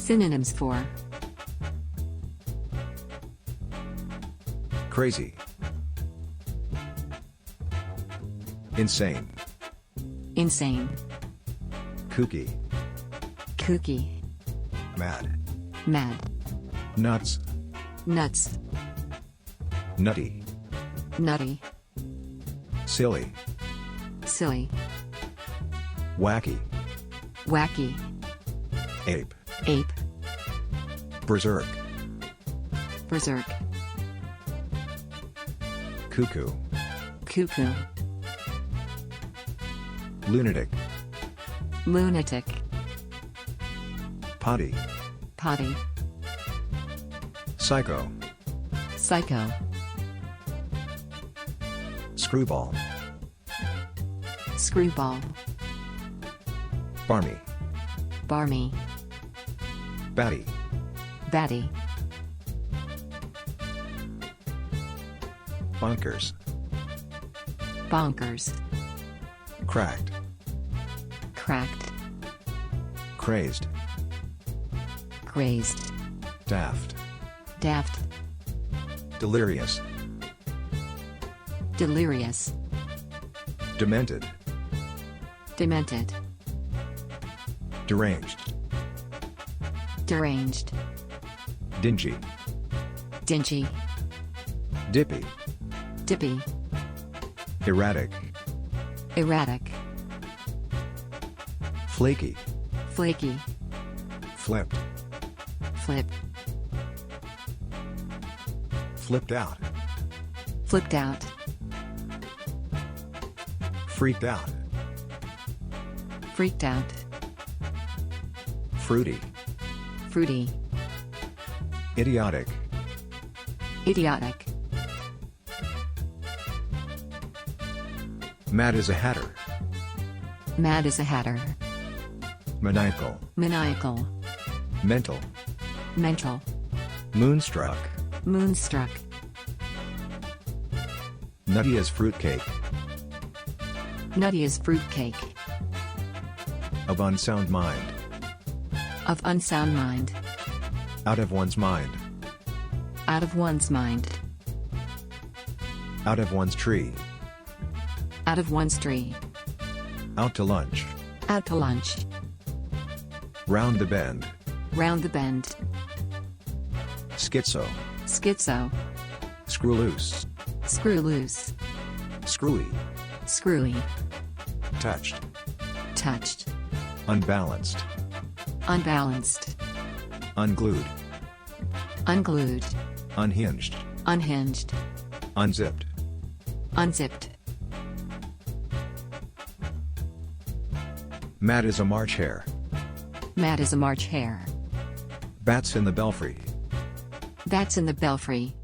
Synonyms for crazy, insane, insane, kooky, kooky, mad, mad, nuts, nuts, nutty, nutty, silly, silly, wacky, wacky, ape, ape, berserk, berserk, cuckoo, cuckoo, lunatic, lunatic, potty, potty, psycho, psycho, screwball, screwball, barmy, barmy, batty, batty, bonkers, bonkers, cracked, cracked, crazed, crazed, daft, daft, delirious, delirious, demented, demented, deranged, deranged, dingy, dingy, dippy, dippy, erratic, erratic, flaky, flaky, flipped, flip, flipped out, flipped out, freaked out, freaked out, fruity, fruity, idiotic, idiotic, mad as a hatter, mad as a hatter, maniacal, maniacal, mental, mental, moonstruck, moonstruck, nutty as fruitcake, nutty as fruitcake, of unsound mind, of unsound mind, out of one's mind, out of one's mind, out of one's tree, out of one's tree, out to lunch, out to lunch, round the bend, round the bend, schizo, schizo, screw loose, screw loose, screwy, screwy, touched, touched, unbalanced, unbalanced, unglued, unglued, unhinged, unhinged, unzipped, unzipped, mad as a March hare, mad as a March hare, bats in the belfry, bats in the belfry,